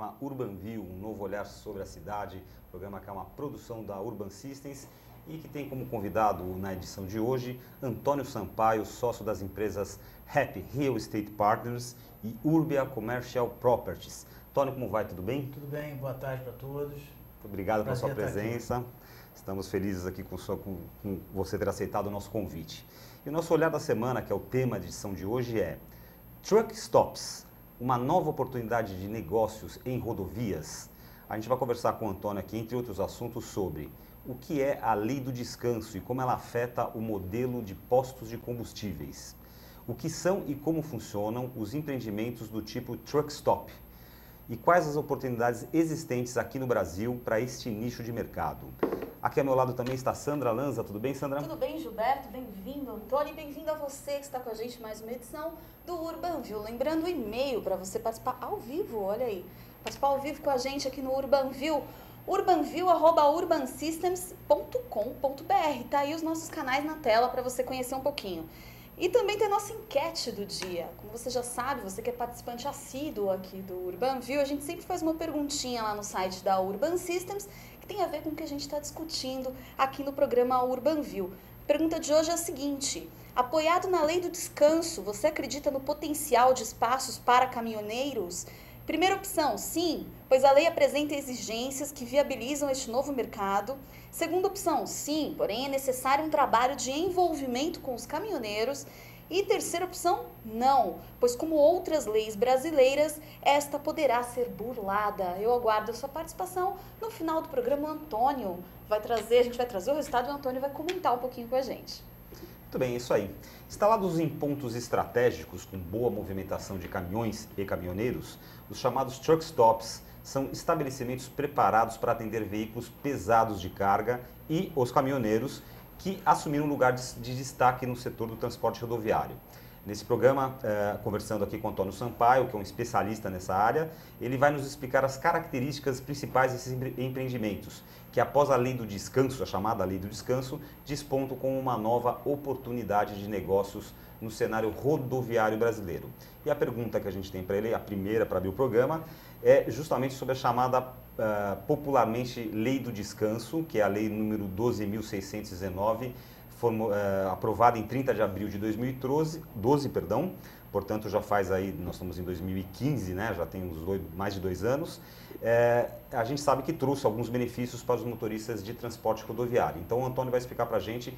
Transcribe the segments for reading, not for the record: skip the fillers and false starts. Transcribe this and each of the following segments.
programa Urbanview, um novo olhar sobre a cidade, programa que é uma produção da Urban Systems e que tem como convidado na edição de hoje Antônio Sampaio, sócio das empresas Happy Real Estate Partners e Urbia Commercial Properties. Antônio, como vai? Tudo bem? Tudo bem, boa tarde para todos. Muito obrigado pela sua presença. Estamos felizes aqui com você ter aceitado o nosso convite. E o nosso olhar da semana, que é o tema da edição de hoje, é Truck Stops, uma nova oportunidade de negócios em rodovias. A gente vai conversar com o Antônio aqui, entre outros assuntos, sobre o que é a lei do descanso e como ela afeta o modelo de postos de combustíveis. O que são e como funcionam os empreendimentos do tipo Truck Stop. E quais as oportunidades existentes aqui no Brasil para este nicho de mercado. Aqui ao meu lado também está Sandra Lanza. Tudo bem, Sandra? Tudo bem, Gilberto. Bem-vindo, Antônio. E bem-vindo a você que está com a gente em mais uma edição do Urbanview. Lembrando o e-mail para você participar ao vivo, olha aí. Participar ao vivo com a gente aqui no Urbanview. urbanview@urbansystems.com.br. Tá aí os nossos canais na tela para você conhecer um pouquinho. E também tem a nossa enquete do dia. Como você já sabe, você que é participante assíduo aqui do Urbanview, a gente sempre faz uma perguntinha lá no site da Urban Systems que tem a ver com o que a gente está discutindo aqui no programa Urbanview. A pergunta de hoje é a seguinte: apoiado na lei do descanso, você acredita no potencial de espaços para caminhoneiros? Primeira opção, sim, pois a lei apresenta exigências que viabilizam este novo mercado. Segunda opção, sim, porém é necessário um trabalho de envolvimento com os caminhoneiros. E terceira opção, não, pois como outras leis brasileiras, esta poderá ser burlada. Eu aguardo a sua participação. No final do programa, o Antônio a gente vai trazer o resultado e o Antônio vai comentar um pouquinho com a gente. Muito bem, é isso aí. Instalados em pontos estratégicos com boa movimentação de caminhões e caminhoneiros, os chamados truck stops são estabelecimentos preparados para atender veículos pesados de carga e os caminhoneiros que assumiram um lugar de destaque no setor do transporte rodoviário. Nesse programa, conversando aqui com o Antônio Sampaio, que é um especialista nessa área, ele vai nos explicar as características principais desses empreendimentos, que após a lei do descanso, a chamada lei do descanso, despontam como uma nova oportunidade de negócios no cenário rodoviário brasileiro. E a pergunta que a gente tem para ele, a primeira para abrir o programa, é justamente sobre a chamada popularmente lei do descanso, que é a lei número 12.619, aprovada em 30 de abril de 2012, portanto já faz aí, nós estamos em 2015, né, já tem mais de 2 anos. A gente sabe que trouxe alguns benefícios para os motoristas de transporte rodoviário. Então o Antônio vai explicar para a gente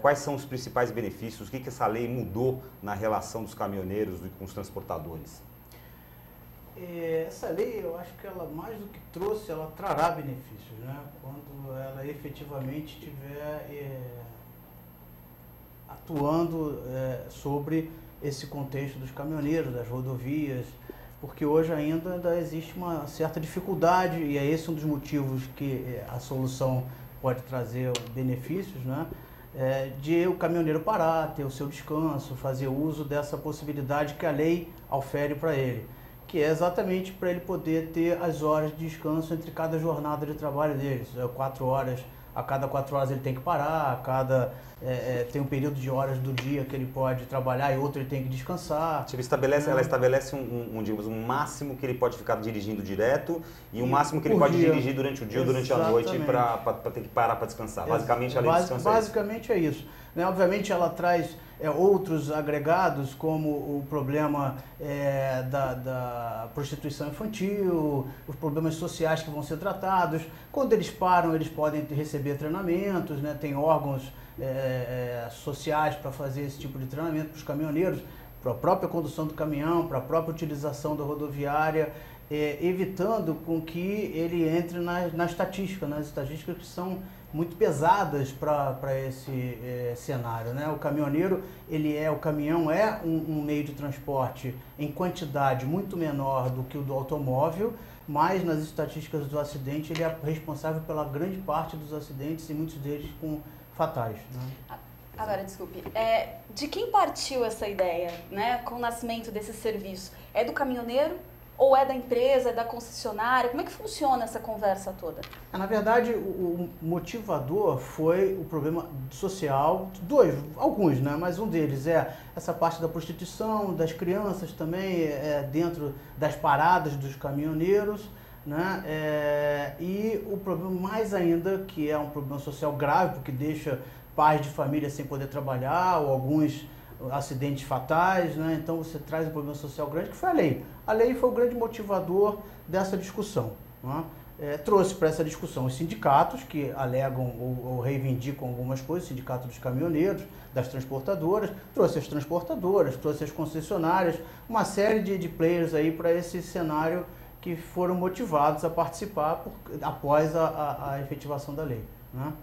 quais são os principais benefícios, o que essa lei mudou na relação dos caminhoneiros com os transportadores. Essa lei, eu acho que ela, mais do que trouxe, ela trará benefícios, né? Quando ela efetivamente estiver atuando sobre esse contexto dos caminhoneiros, das rodovias, porque hoje ainda existe uma certa dificuldade, e é esse um dos motivos que a solução pode trazer benefícios, né? De o caminhoneiro parar, ter o seu descanso, fazer uso dessa possibilidade que a lei ofere para ele, que é exatamente para ele poder ter as horas de descanso entre cada jornada de trabalho deles. 4 horas, a cada 4 horas ele tem que parar, tem um período de horas do dia que ele pode trabalhar e outro ele tem que descansar. Tipo, ela estabelece digamos, um máximo que ele pode ficar dirigindo direto e um máximo que ele pode dirigir durante o dia ou durante a noite para ter que parar para descansar. Basicamente, a lei do descanso basicamente é isso. Né? Obviamente ela traz outros agregados, como o problema da prostituição infantil, os problemas sociais que vão ser tratados. Quando eles param, eles podem receber treinamentos, né? Tem órgãos sociais para fazer esse tipo de treinamento para os caminhoneiros, para a própria condução do caminhão, para a própria utilização da rodoviária, evitando com que ele entre nas estatísticas que são muito pesadas para esse cenário, né? O caminhoneiro, o caminhão é um meio de transporte em quantidade muito menor do que o do automóvel, mas nas estatísticas do acidente ele é responsável pela grande parte dos acidentes e muitos deles fatais, né? Agora, desculpe, de quem partiu essa ideia, né, com o nascimento desse serviço? É do caminhoneiro? Ou é da empresa, é da concessionária? Como é que funciona essa conversa toda? Na verdade, o motivador foi o problema social, alguns, né? Mas um deles é essa parte da prostituição, das crianças também, dentro das paradas dos caminhoneiros. né? E o problema mais ainda, que é um problema social grave, porque deixa pais de família sem poder trabalhar, ou alguns acidentes fatais, né? Então você traz um problema social grande, que foi a lei. A lei foi o grande motivador dessa discussão, né? Trouxe para essa discussão os sindicatos, que alegam ou reivindicam algumas coisas, o sindicato dos caminhoneiros, das transportadoras, trouxe as transportadoras, trouxe as concessionárias, uma série de players aí para esse cenário que foram motivados a participar após a efetivação da lei, né?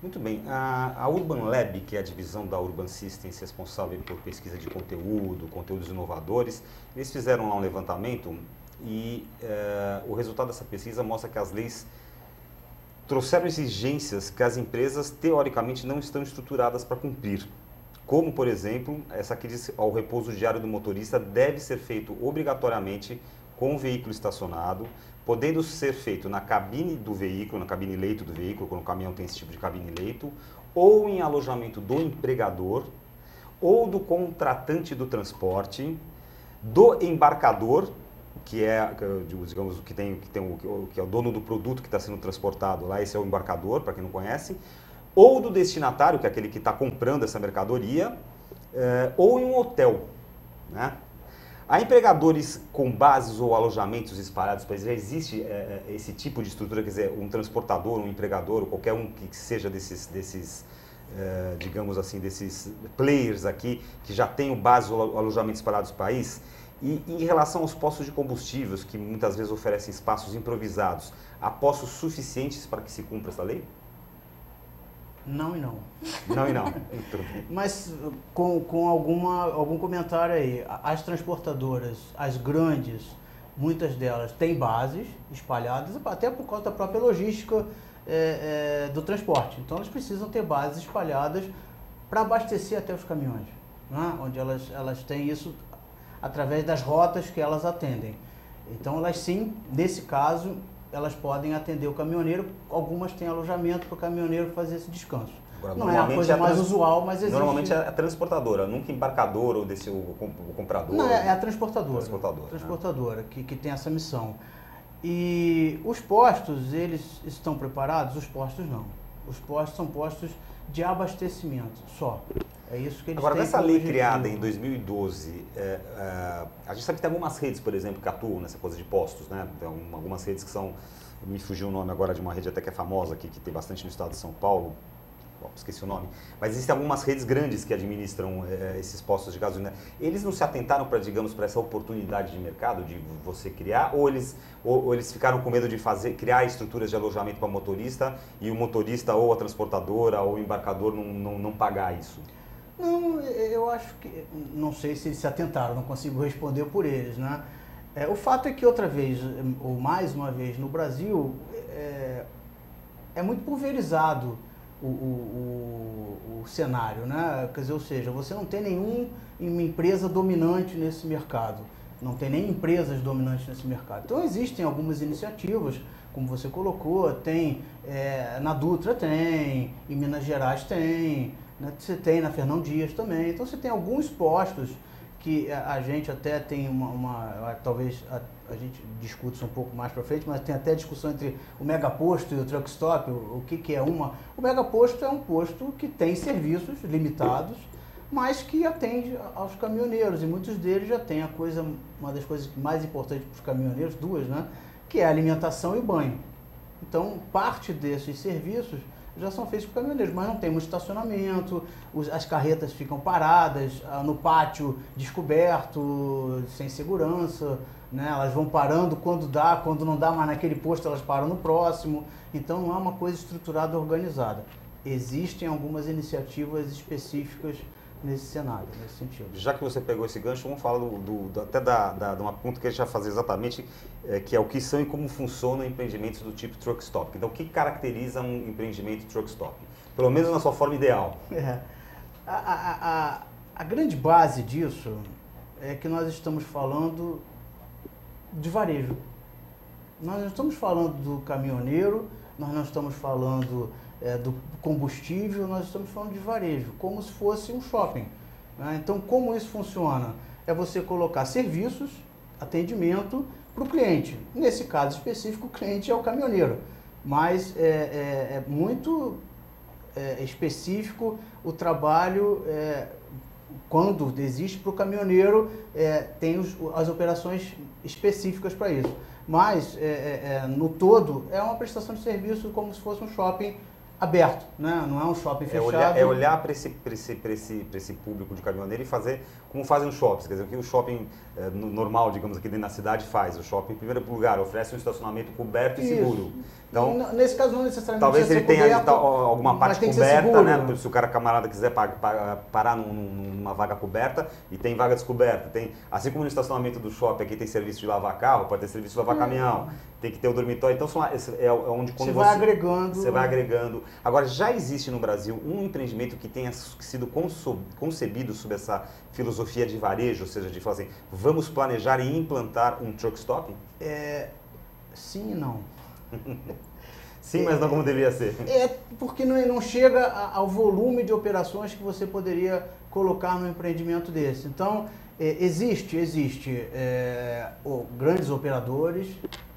Muito bem. A Urban Lab, que é a divisão da Urban Systems responsável por pesquisa de conteúdos inovadores, eles fizeram lá um levantamento e o resultado dessa pesquisa mostra que as leis trouxeram exigências que as empresas, teoricamente, não estão estruturadas para cumprir. Como, por exemplo, essa que diz ao repouso diário do motorista deve ser feito obrigatoriamente com o veículo estacionado, podendo ser feito na cabine do veículo, na cabine leito do veículo, quando o caminhão tem esse tipo de cabine leito, ou em alojamento do empregador, ou do contratante do transporte, do embarcador, que é, digamos, que é o dono do produto que está sendo transportado lá, esse é o embarcador, para quem não conhece, ou do destinatário, que é aquele que está comprando essa mercadoria, ou em um hotel, né? Há empregadores com bases ou alojamentos espalhados, já existe esse tipo de estrutura, quer dizer, um transportador, um empregador, ou qualquer um que seja desses digamos assim, desses players aqui, que já tenham bases ou alojamentos espalhados no país. E em relação aos postos de combustíveis, que muitas vezes oferecem espaços improvisados, há postos suficientes para que se cumpra essa lei? Não e não. Não e não. Mas com algum comentário aí, as transportadoras, as grandes, muitas delas têm bases espalhadas, até por causa da própria logística do transporte. Então elas precisam ter bases espalhadas para abastecer até os caminhões, né? Onde elas têm isso através das rotas que elas atendem. Então elas sim, nesse caso, elas podem atender o caminhoneiro, algumas têm alojamento para o caminhoneiro fazer esse descanso. Agora, não é a coisa mais usual, mas existe. Normalmente é a transportadora, nunca embarcador ou o comprador. Não, é a transportadora. Transportadora, né? que tem essa missão. E os postos, eles estão preparados? Os postos não. Os postos são postos de abastecimento só. É isso que eles Agora, têm. nessa lei criada em 2012, a gente sabe que tem algumas redes, por exemplo, que atuam nessa coisa de postos, né? Tem algumas redes que são, me fugiu o nome agora de uma rede até que é famosa aqui, que tem bastante no estado de São Paulo, esqueci o nome, mas existem algumas redes grandes que administram esses postos de gasolina. Eles não se atentaram para, digamos, para essa oportunidade de mercado de você criar, ou eles ficaram com medo de criar estruturas de alojamento para motorista e o motorista ou a transportadora ou o embarcador não pagar isso? Não, eu acho que, não sei se eles se atentaram, não consigo responder por eles, né? O fato é que outra vez, ou mais uma vez, no Brasil, é muito pulverizado o cenário, né? Quer dizer, ou seja, você não tem nenhuma empresa dominante nesse mercado, não tem nem empresas dominantes nesse mercado. Então existem algumas iniciativas, como você colocou, tem na Dutra tem, em Minas Gerais tem, né? Você tem na Fernão Dias também. Então você tem alguns postos que a gente até tem talvez a gente discute isso um pouco mais para frente, mas tem até discussão entre o megaposto e o truck stop, o que é uma. O megaposto é um posto que tem serviços limitados, mas que atende aos caminhoneiros, e muitos deles já têm uma das coisas mais importantes para os caminhoneiros, duas, né, que é a alimentação e o banho. Então, parte desses serviços já são feitos por caminhoneiros, mas não tem muito estacionamento, as carretas ficam paradas no pátio descoberto, sem segurança, né? Elas vão parando quando dá, quando não dá mais naquele posto, elas param no próximo. Então não é uma coisa estruturada, organizada. Existem algumas iniciativas específicas nesse cenário, nesse sentido. Já que você pegou esse gancho, vamos falar de uma pergunta que a gente vai fazer exatamente, que é o que são e como funcionam empreendimentos do tipo truck stop. Então, o que caracteriza um empreendimento truck stop? Pelo menos na sua forma ideal. A grande base disso é que nós estamos falando de varejo. Nós não estamos falando do caminhoneiro, nós não estamos falando do combustível, nós estamos falando de varejo, como se fosse um shopping, né? Então, como isso funciona? É você colocar serviços, atendimento para o cliente. Nesse caso específico, o cliente é o caminhoneiro, mas é muito específico o trabalho quando existe para o caminhoneiro, tem as operações específicas para isso. Mas, no todo, é uma prestação de serviço como se fosse um shopping aberto, né? Não é um shopping fechado. É olhar para esse público de caminhoneiro e fazer como fazem os shoppings. Quer dizer, o que o shopping normal, digamos, aqui dentro da cidade faz. O shopping, em primeiro lugar, oferece um estacionamento coberto e seguro. Então, nesse caso, não necessariamente talvez ele tenha coberto, alguma parte coberta, né? Se o camarada quiser parar numa vaga coberta e tem vaga descoberta. Assim como no estacionamento do shopping aqui tem serviço de lavar carro, pode ter serviço de lavar caminhão, tem que ter o dormitório. Então, é onde quando você vai agregando. Agora, já existe no Brasil um empreendimento que tenha sido concebido sob essa filosofia de varejo, ou seja, de falar assim, vamos planejar e implantar um truck stop? Sim e não. Sim, mas não como deveria ser. Porque não chega ao volume de operações que você poderia colocar num empreendimento desse. Então, existe grandes operadores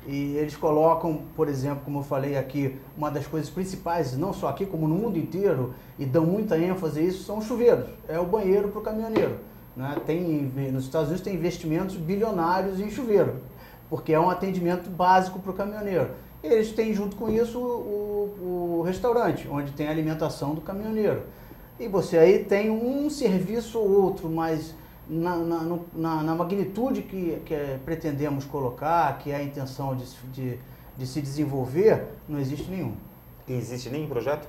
e eles colocam, por exemplo, como eu falei aqui, uma das coisas principais, não só aqui, como no mundo inteiro, e dão muita ênfase a isso, são os chuveiros. É o banheiro para o caminhoneiro. Né? Nos Estados Unidos tem investimentos bilionários em chuveiro, porque é um atendimento básico para o caminhoneiro. Eles têm junto com isso o restaurante, onde tem a alimentação do caminhoneiro. E você aí tem um serviço ou outro, mas na magnitude que pretendemos colocar, que é a intenção de se desenvolver, não existe nenhum. E existe nem projeto?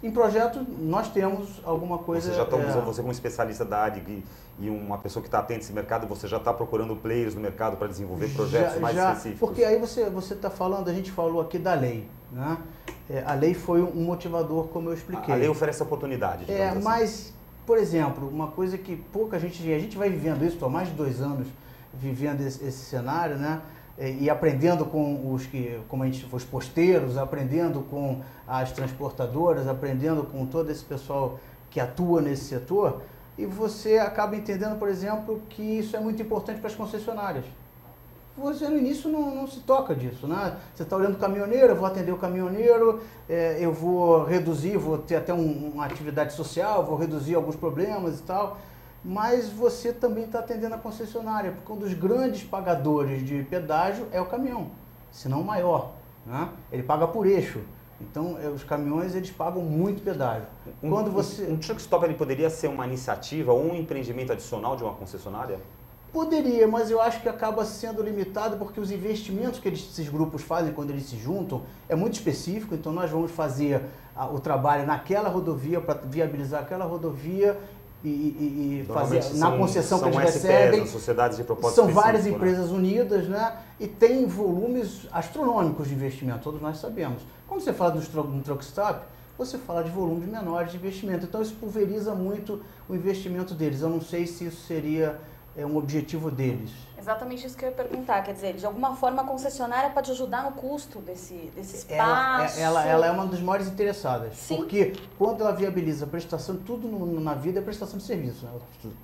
Em projeto, nós temos alguma coisa... Você como especialista da área e uma pessoa que está atenta a esse mercado, você já está procurando players no mercado para desenvolver projetos mais específicos? Porque aí você está falando, a gente falou aqui da lei, né? A lei foi um motivador, como eu expliquei. A lei oferece oportunidade, digamos assim. Mas, por exemplo, uma coisa que pouca gente... A gente vai vivendo isso há mais de 2 anos, vivendo esse cenário, né? E aprendendo com os posteiros, aprendendo com as transportadoras, aprendendo com todo esse pessoal que atua nesse setor, e você acaba entendendo, por exemplo, que isso é muito importante para as concessionárias. Você no início não se toca disso, né? Você está olhando o caminhoneiro, eu vou atender o caminhoneiro, eu vou reduzir, vou ter até uma atividade social, vou reduzir alguns problemas e tal. Mas você também está atendendo a concessionária, porque um dos grandes pagadores de pedágio é o caminhão, se não o maior, né? Ele paga por eixo, então os caminhões eles pagam muito pedágio. Um truck stop ele poderia ser uma iniciativa ou um empreendimento adicional de uma concessionária? Poderia, mas eu acho que acaba sendo limitado porque os investimentos que esses grupos fazem quando eles se juntam é muito específico, então nós vamos fazer o trabalho naquela rodovia para viabilizar aquela rodovia e fazer na concessão que eles recebem. Sociedades de propósito são várias empresas unidas, né? E tem volumes astronômicos de investimento, todos nós sabemos. Quando você fala de um truck stop, você fala de volumes menores de investimento, então isso pulveriza muito o investimento deles. Eu não sei se isso seria um objetivo deles. Exatamente isso que eu ia perguntar, quer dizer, de alguma forma a concessionária pode ajudar no custo desse espaço? Ela é uma das maiores interessadas. Sim. Porque quando ela viabiliza a prestação, tudo na vida é prestação de serviço, né?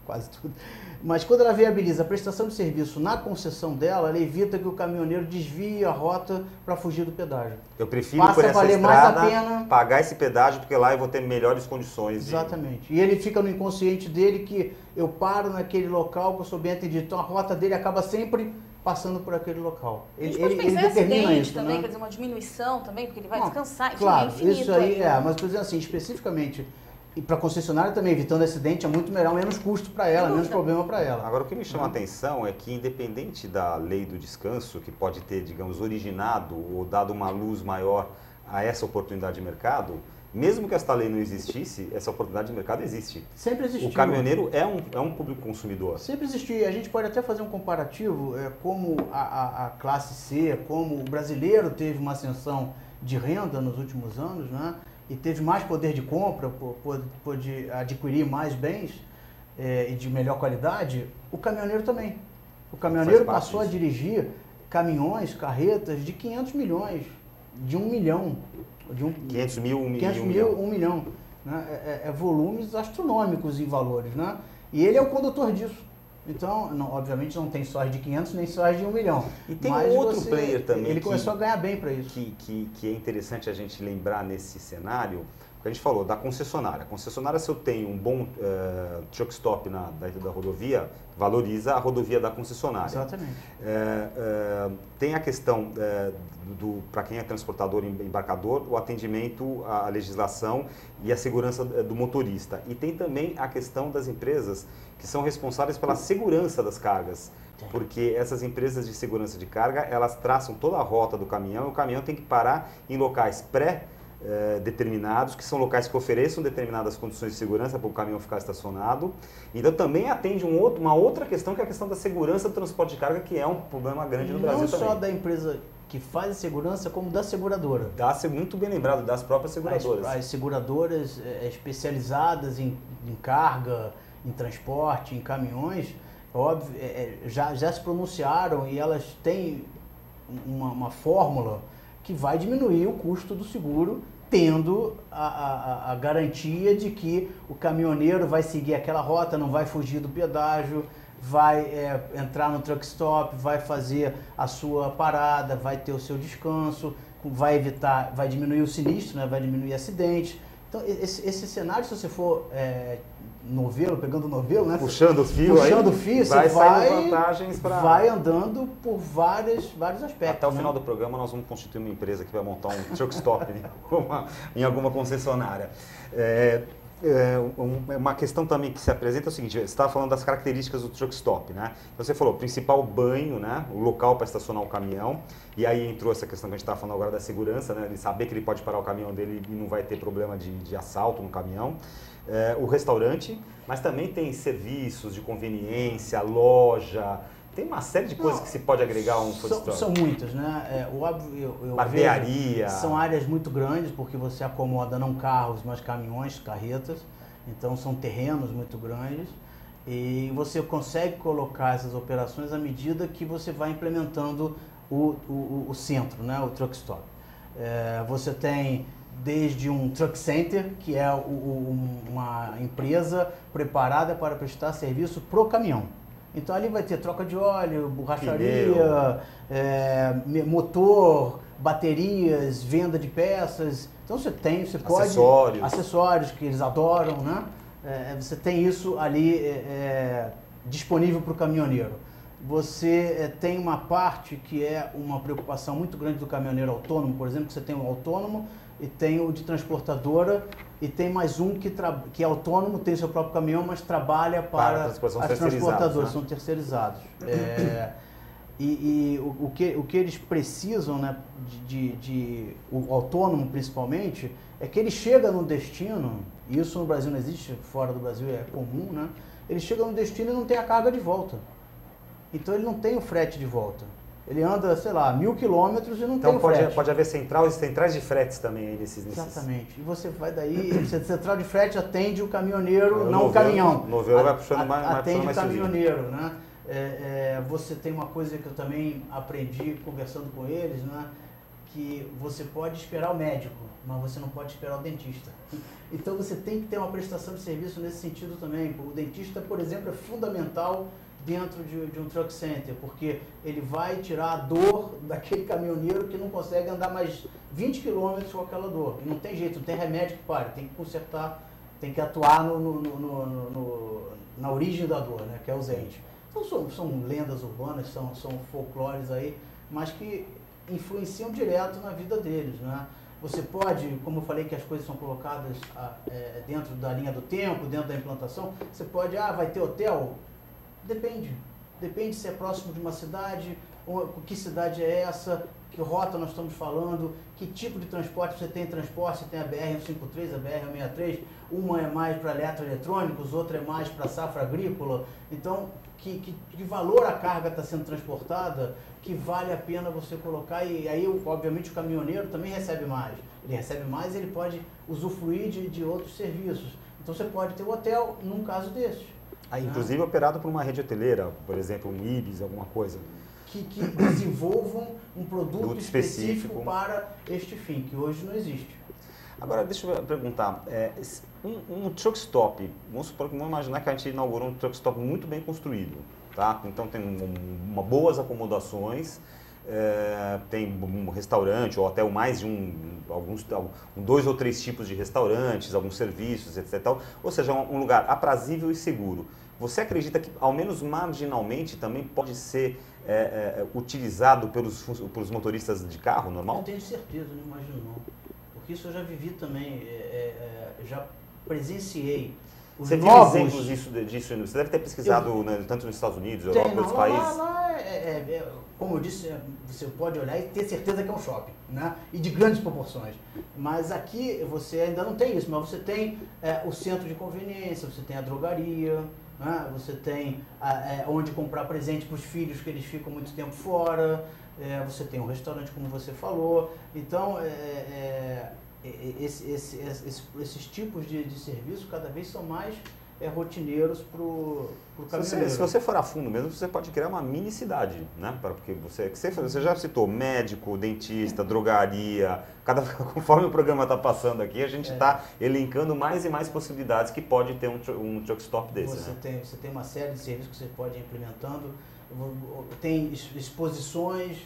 Quase tudo. Mas quando ela viabiliza a prestação de serviço na concessão dela, ela evita que o caminhoneiro desvie a rota para fugir do pedágio. Eu prefiro por essa estrada pagar esse pedágio, porque lá eu vou ter melhores condições. Exatamente. E ele fica no inconsciente dele que eu paro naquele local que eu sou bem atendido. Então a rota dele acaba sempre passando por aquele local. Ele determina isso, também, né? Quer dizer, uma diminuição também, porque ele vai descansar. Enfim, claro, é infinito isso aí mas por exemplo assim, especificamente, e para a concessionária também, evitando acidente, é muito melhor, menos custo para ela, menos problema para ela. Agora, o que me chama a atenção é que, independente da lei do descanso, que pode ter, digamos, originado ou dado uma luz maior a essa oportunidade de mercado, mesmo que esta lei não existisse, essa oportunidade de mercado existe. Sempre existiu. O caminhoneiro é um público consumidor. Sempre existiu. A gente pode até fazer um comparativo, como a classe C, como o brasileiro teve uma ascensão de renda nos últimos anos, né? E teve mais poder de compra, pôde adquirir mais bens e de melhor qualidade, o caminhoneiro também. O caminhoneiro passou a dirigir caminhões, carretas de 500 milhões, de 1 milhão. 500 mil, 1 milhão. Né? Volumes astronômicos em valores, né? E ele é o condutor disso. Então, obviamente não tem soja de 500 nem soja de 1 milhão. E tem um outro player também. Ele começou a ganhar bem para isso. Que é interessante a gente lembrar nesse cenário, que a gente falou da concessionária. A concessionária, se eu tenho um bom truck stop da rodovia, valoriza a rodovia da concessionária. Exatamente. Tem a questão para quem é transportador e embarcador, o atendimento à legislação e a segurança do motorista. E tem também a questão das empresas que são responsáveis pela segurança das cargas. Porque essas empresas de segurança de carga, elas traçam toda a rota do caminhão e o caminhão tem que parar em locais determinados, que são locais que ofereçam determinadas condições de segurança para o caminhão ficar estacionado. Então também atende uma outra questão, que é a questão da segurança do transporte de carga, que é um problema grande no Brasil também. Não só da empresa que faz a segurança, como da seguradora. Muito bem lembrado, das próprias seguradoras. As seguradoras especializadas em carga, em transporte, em caminhões, óbvio, já se pronunciaram e elas têm uma fórmula que vai diminuir o custo do seguro, tendo a garantia de que o caminhoneiro vai seguir aquela rota, não vai fugir do pedágio, vai entrar no truck stop, vai fazer a sua parada, vai ter o seu descanso, vai diminuir o sinistro, né, vai diminuir acidentes. Então, esse cenário, se você for pegando o novelo, né? Puxando o fio, vai andando por vários aspectos. Até o final do programa nós vamos constituir uma empresa que vai montar um truck stop em alguma concessionária. Uma questão também que se apresenta é o seguinte: você estava falando das características do truck stop, né? Então você falou, principal banho, né? O local para estacionar o caminhão, e aí entrou essa questão que a gente estava falando agora da segurança, né? De saber que ele pode parar o caminhão dele e não vai ter problema de assalto no caminhão. O restaurante, mas também tem serviços de conveniência, loja, tem uma série de coisas que se pode agregar a um food truck. São muitas, né? Barbearia. São áreas muito grandes, porque você acomoda não carros, mas caminhões, carretas. Então são terrenos muito grandes. E você consegue colocar essas operações à medida que você vai implementando o centro, né? O truck stop. Você tem desde um truck center, que é uma empresa preparada para prestar serviço pro caminhão. Então ali vai ter troca de óleo, borracharia, motor, baterias, venda de peças. Então você pode... Acessórios que eles adoram, né? Você tem isso ali disponível para o caminhoneiro. Você tem uma parte que é uma preocupação muito grande do caminhoneiro autônomo, por exemplo, que você tem o autônomo e tem o de transportadora, e tem mais um que é autônomo, tem seu próprio caminhão, mas trabalha para as transportadoras, né? São terceirizados. O que eles precisam, né, o autônomo principalmente, é que ele chega no destino, e isso no Brasil não existe, fora do Brasil é comum, né? Ele chega no destino e não tem a carga de volta. Então ele não tem o frete de volta. Ele anda, sei lá, 1.000 quilômetros e não tem o frete. Então pode haver centrais de fretes também aí nesses... Exatamente. E você vai daí, a central de frete atende o caminhoneiro, não o caminhão. O novelo vai puxando mais atende o caminhoneiro, né? Você tem uma coisa que eu também aprendi conversando com eles, né? Que você pode esperar o médico, mas você não pode esperar o dentista. Então você tem que ter uma prestação de serviço nesse sentido também. O dentista, por exemplo, é fundamental dentro de um truck center, porque ele vai tirar a dor daquele caminhoneiro que não consegue andar mais 20 quilômetros com aquela dor. E não tem jeito, não tem remédio que pare, tem que consertar, tem que atuar na origem da dor, né, que é ausente. Então são lendas urbanas, são folclores aí, mas que influenciam direto na vida deles, né? Você pode, como eu falei que as coisas são colocadas dentro da linha do tempo, dentro da implantação, você pode, vai ter hotel? Depende se é próximo de uma cidade, ou que cidade é essa, que rota nós estamos falando, que tipo de transporte você tem. Transporte, você tem a BR-153, a BR-163, uma é mais para eletroeletrônicos, outra é mais para safra agrícola. Então, que valor a carga está sendo transportada, que vale a pena você colocar, e aí, obviamente, o caminhoneiro também recebe mais. Ele recebe mais e ele pode usufruir de outros serviços. Então, você pode ter um hotel num caso desse. Inclusive operado por uma rede hoteleira, por exemplo, um Ibis, alguma coisa. Que desenvolvam um produto específico para este fim, que hoje não existe. Agora, deixa eu perguntar, um truck stop, vamos imaginar que a gente inaugurou um truck stop muito bem construído. tá? Então tem boas acomodações, tem um restaurante ou até mais de dois ou três tipos de restaurantes, alguns serviços, etc. Tal. Ou seja, um lugar aprazível e seguro. Você acredita que, ao menos marginalmente, também pode ser utilizado pelos motoristas de carro normal? Eu tenho certeza, não imagino não. Porque isso eu já vivi também, já presenciei. Você viu exemplos disso? Você deve ter pesquisado tanto nos Estados Unidos, Europa, outros países? Lá como eu disse, você pode olhar e ter certeza que é um shopping, né? E de grandes proporções. Mas aqui você ainda não tem isso, mas você tem o centro de conveniência, você tem a drogaria, né? Você tem onde comprar presente para os filhos que eles ficam muito tempo fora, você tem um restaurante, como você falou. Então, esses tipos de serviço cada vez são mais rotineiros para o caminhoneiro. Se você for a fundo mesmo, você pode criar uma mini cidade, né? Porque você já citou médico, dentista, drogaria. Conforme o programa está passando aqui, a gente está elencando mais e mais possibilidades que pode ter um truck stop desse. Você tem uma série de serviços que você pode ir implementando. Tem exposições,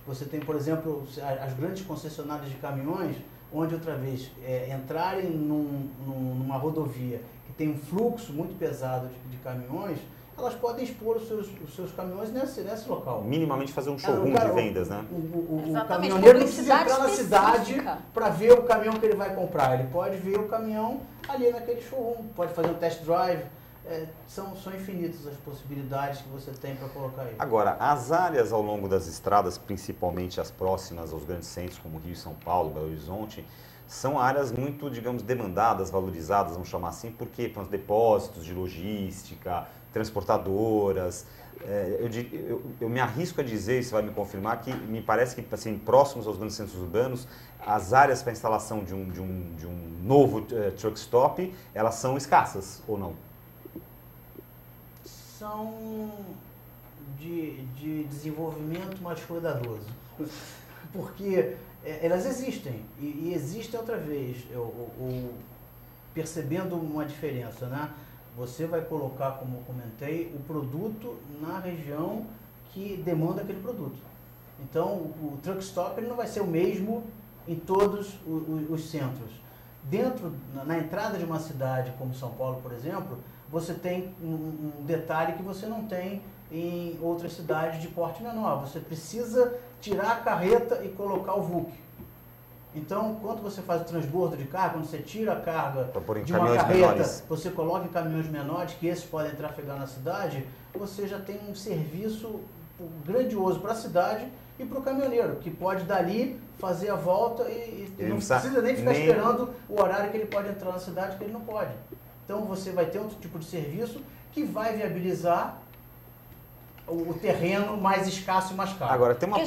você tem, por exemplo, as grandes concessionárias de caminhões, onde outra vez entrarem numa rodovia que tem um fluxo muito pesado de caminhões, elas podem expor os seus caminhões nesse local. Minimamente fazer um showroom de vendas, né? O caminhoneiro não precisa entrar na cidade para ver o caminhão que ele vai comprar. Ele pode ver o caminhão ali naquele showroom, pode fazer um test drive. São infinitas as possibilidades que você tem para colocar aí. Agora, as áreas ao longo das estradas, principalmente as próximas aos grandes centros como Rio e São Paulo, Belo Horizonte, são áreas muito, digamos, demandadas, valorizadas, vamos chamar assim, porque para os depósitos de logística, transportadoras. Eu me arrisco a dizer, isso vai me confirmar, que me parece que assim, próximos aos grandes centros urbanos, as áreas para instalação de um novo truck stop, elas são escassas, ou não? São de desenvolvimento mais cuidadoso, porque elas existem, e existem outra vez, percebendo uma diferença, né? Você vai colocar, como eu comentei, o produto na região que demanda aquele produto. Então, o truck stop ele não vai ser o mesmo em todos os centros. Na entrada de uma cidade como São Paulo, por exemplo, você tem um detalhe que você não tem em outras cidades de porte menor. Você precisa tirar a carreta e colocar o VUC. Então, quando você faz o transbordo de carga, quando você tira a carga de uma carreta, menores, você coloca em caminhões menores, que esses podem trafegar na cidade, você já tem um serviço grandioso para a cidade e para o caminhoneiro, que pode dali fazer a volta e não precisa nem ficar esperando o horário que ele pode entrar na cidade, que ele não pode. Então você vai ter outro tipo de serviço que vai viabilizar o terreno mais escasso e mais caro. Agora, tem uma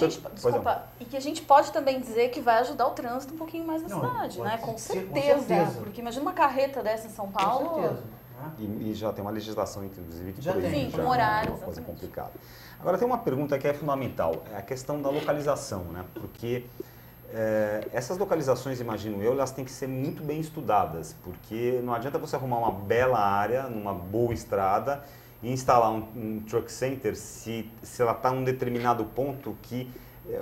e que a gente pode também dizer que vai ajudar o trânsito um pouquinho mais na cidade, né? Com certeza. Porque imagina uma carreta dessa em São Paulo. Com certeza. E já tem uma legislação, inclusive, que proíbe. Sim, com horário. É uma coisa complicada. Agora, tem uma pergunta que é fundamental, é a questão da localização, né? Porque essas localizações, imagino eu, elas têm que ser muito bem estudadas, porque não adianta você arrumar uma bela área, numa boa estrada, e instalar um truck center se ela está em um determinado ponto que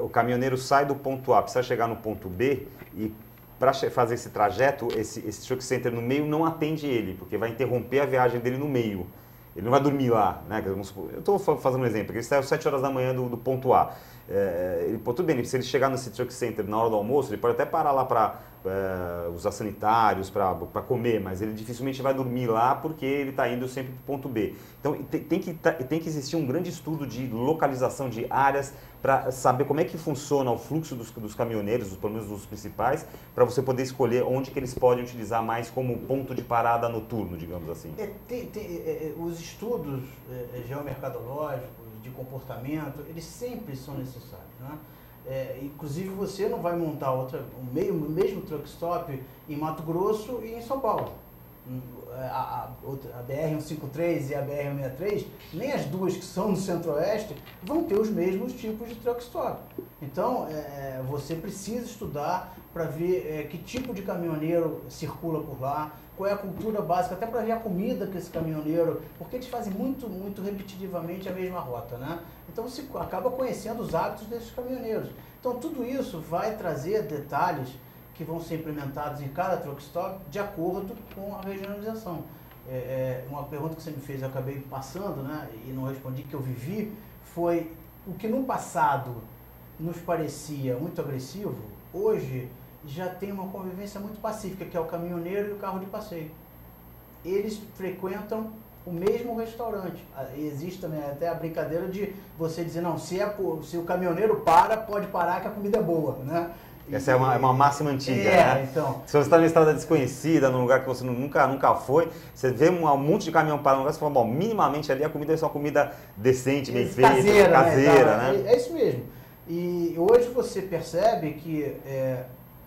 o caminhoneiro sai do ponto A, precisa chegar no ponto B, e para fazer esse trajeto, esse truck center no meio não atende ele, porque vai interromper a viagem dele no meio. Ele não vai dormir lá, né? Eu estou fazendo um exemplo, ele saiu às 7 horas da manhã do ponto A. Tudo bem, se ele chegar nesse truck center na hora do almoço, ele pode até parar lá para usar sanitários, para comer, mas ele dificilmente vai dormir lá porque ele está indo sempre para o ponto B. Então tem que existir um grande estudo de localização de áreas para saber como é que funciona o fluxo dos caminhoneiros, pelo menos dos principais, para você poder escolher onde que eles podem utilizar mais como ponto de parada noturno, digamos assim. Os estudos geomercadológicos, de comportamento, eles sempre são necessários, né? Inclusive você não vai montar o mesmo truck stop em Mato Grosso e em São Paulo. a BR-153 e a BR-163, nem as duas que são no Centro-Oeste, vão ter os mesmos tipos de truck stop. Então, você precisa estudar para ver que tipo de caminhoneiro circula por lá, qual é a cultura básica, até para ver a comida que esse caminhoneiro, porque eles fazem muito repetitivamente a mesma rota, né? Então você acaba conhecendo os hábitos desses caminhoneiros. Então tudo isso vai trazer detalhes que vão ser implementados em cada truck stop de acordo com a regionalização. Uma pergunta que você me fez, eu acabei passando, né, e não respondi, que eu vivi, foi o que no passado nos parecia muito agressivo, hoje já tem uma convivência muito pacífica, que é o caminhoneiro e o carro de passeio. Eles frequentam o mesmo restaurante. Existe também até a brincadeira de você dizer, não, se o caminhoneiro pode parar que a comida é boa, né? Essa é uma máxima antiga, né? Então. Se você está numa estrada desconhecida, num lugar que você nunca foi, você vê um monte de caminhão parando no lugar, você fala, bom, minimamente ali a comida é só uma comida decente, bem feita, caseira, né? É isso mesmo. E hoje você percebe que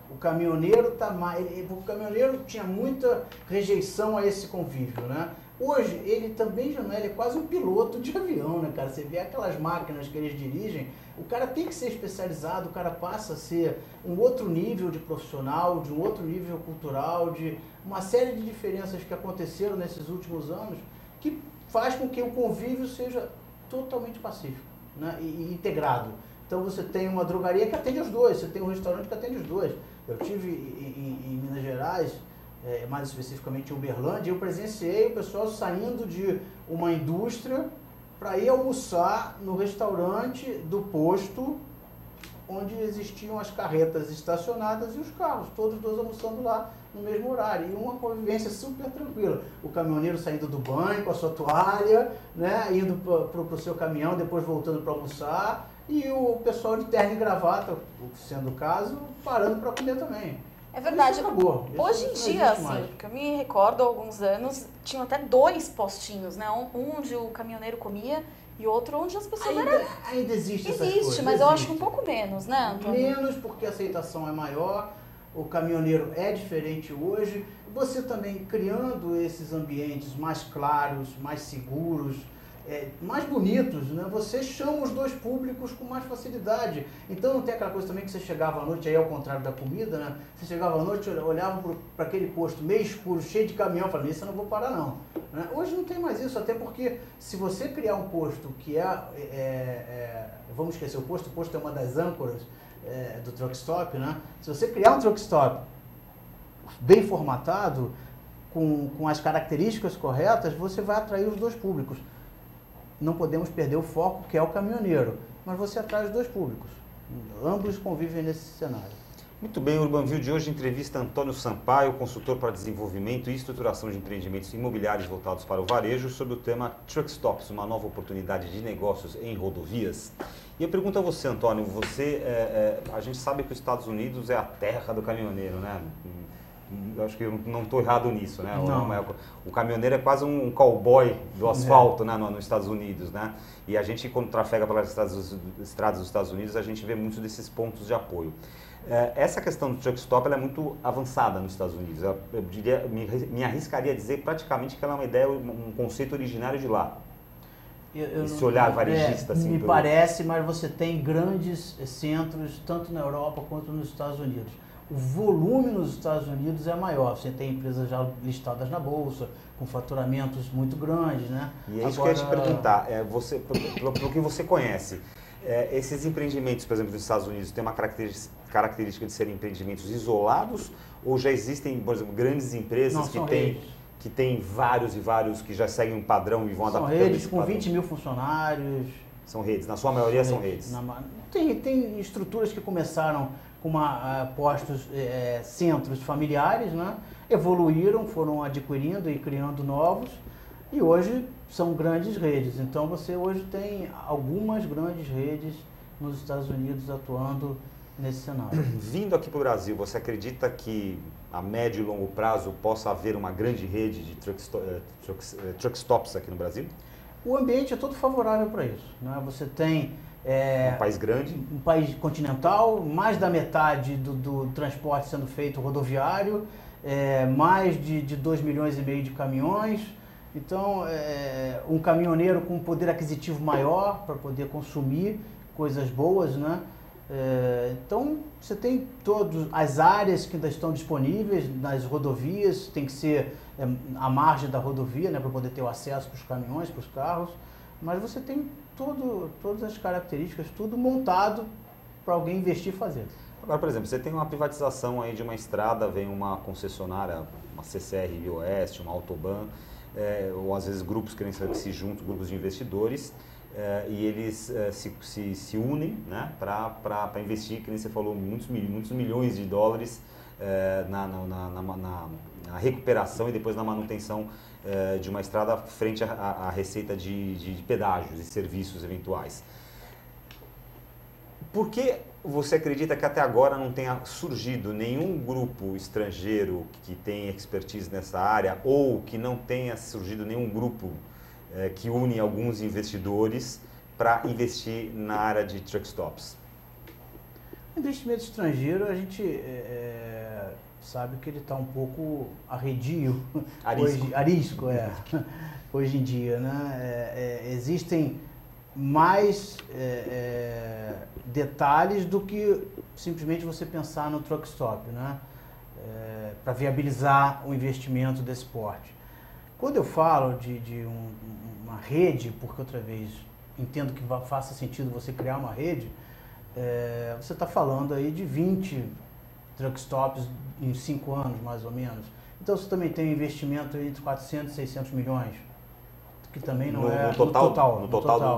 o caminhoneiro está mais... O caminhoneiro tinha muita rejeição a esse convívio, né? Hoje, ele também já não é, ele é quase um piloto de avião, né, cara? Você vê aquelas máquinas que eles dirigem, o cara tem que ser especializado, o cara passa a ser um outro nível de profissional, de um outro nível cultural, de uma série de diferenças que aconteceram nesses últimos anos, que faz com que o convívio seja totalmente pacífico, né, e integrado. Então você tem uma drogaria que atende os dois, você tem um restaurante que atende os dois. Eu tive em Minas Gerais, mais especificamente em Uberlândia, eu presenciei o pessoal saindo de uma indústria para ir almoçar no restaurante do posto onde existiam as carretas estacionadas e os carros, todos dois almoçando lá no mesmo horário. E uma convivência super tranquila. O caminhoneiro saindo do banho com a sua toalha, né, indo para o seu caminhão, depois voltando para almoçar, e o pessoal de terno e gravata, sendo o caso, parando para comer também. É verdade. Isso acabou. Hoje em dia, assim, que eu me recordo há alguns anos, tinham até dois postinhos, né? Um onde o caminhoneiro comia e outro onde as pessoas ainda existe essas Existe, coisas. Mas eu acho que um pouco menos, né, Antônio? Menos porque a aceitação é maior, o caminhoneiro é diferente hoje. Você também criando esses ambientes mais claros, mais seguros, mais bonitos, né? Você chama os dois públicos com mais facilidade. Então não tem aquela coisa também que você chegava à noite, aí ao contrário da comida, né? Você chegava à noite, olhava para aquele posto meio escuro, cheio de caminhão, falando, isso eu não vou parar não. Né? Hoje não tem mais isso, até porque se você criar um posto que vamos esquecer, o posto é uma das âncoras do truck stop, né? Se você criar um truck stop bem formatado, com as características corretas, você vai atrair os dois públicos. Não podemos perder o foco, que é o caminhoneiro, mas você atrai os dois públicos. Ambos convivem nesse cenário. Muito bem, o UrbanView de hoje entrevista Antônio Sampaio, consultor para desenvolvimento e estruturação de empreendimentos imobiliários voltados para o varejo, sobre o tema Truck Stops, uma nova oportunidade de negócios em rodovias. E eu pergunto a você, Antônio, a gente sabe que os Estados Unidos é a terra do caminhoneiro, né? Eu acho que eu não estou errado nisso, né? O caminhoneiro é quase um cowboy do asfalto, né, nos Estados Unidos, né? E a gente, quando trafega pelas estradas dos Estados Unidos, a gente vê muitos desses pontos de apoio. Essa questão do truck stop ela é muito avançada nos Estados Unidos. Eu diria, me arriscaria a dizer praticamente que ela é uma ideia, um conceito originário de lá. Esse olhar varejista. Assim, me parece, mas você tem grandes centros, tanto na Europa quanto nos Estados Unidos. O volume nos Estados Unidos é maior. Você tem empresas já listadas na Bolsa, com faturamentos muito grandes, né? E é isso que eu ia te perguntar. Pelo que você conhece, esses empreendimentos, por exemplo, nos Estados Unidos, têm uma característica de serem empreendimentos isolados? Ou já existem, por exemplo, grandes empresas que têm vários e vários que já seguem um padrão e vão adaptando esse padrão? São redes com 20 mil funcionários. São redes, na sua maioria são redes. Tem estruturas que começaram com centros familiares, né? Evoluíram, foram adquirindo e criando novos, e hoje são grandes redes. Então você hoje tem algumas grandes redes nos Estados Unidos atuando nesse cenário. Vindo aqui para o Brasil, você acredita que a médio e longo prazo possa haver uma grande rede de truck stops aqui no Brasil? O ambiente é todo favorável para isso, né? Você tem um país grande, um país continental, mais da metade do transporte sendo feito rodoviário, mais de 2,5 milhões de caminhões. Então, um caminhoneiro com poder aquisitivo maior para poder consumir coisas boas, né? Então, você tem todas as áreas que ainda estão disponíveis nas rodovias, tem que ser a margem da rodovia, né, para poder ter o acesso para os caminhões, para os carros, mas você tem todas as características, tudo montado para alguém investir e fazer. Agora, por exemplo, você tem uma privatização aí de uma estrada, vem uma concessionária, uma CCR Rio Oeste, uma Autoban, ou às vezes grupos querem se juntam, grupos de investidores, e eles se unem, né, para investir, que nem você falou, muitos milhões de dólares na recuperação e depois na manutenção de uma estrada frente à receita de pedágios e serviços eventuais. Por que você acredita que até agora não tenha surgido nenhum grupo estrangeiro que tenha expertise nessa área ou que não tenha surgido nenhum grupo que une alguns investidores para investir na área de truck stops? O investimento estrangeiro, a gente sabe que ele está um pouco arredio, arisco, hoje em dia, né? Existem mais detalhes do que simplesmente você pensar no truck stop, né? Para viabilizar o investimento desse porte. Quando eu falo de uma rede, porque outra vez entendo que faça sentido você criar uma rede, você está falando aí de 20 truck stops em 5 anos, mais ou menos. Então você também tem um investimento entre 400 e 600 milhões, que também não é... No total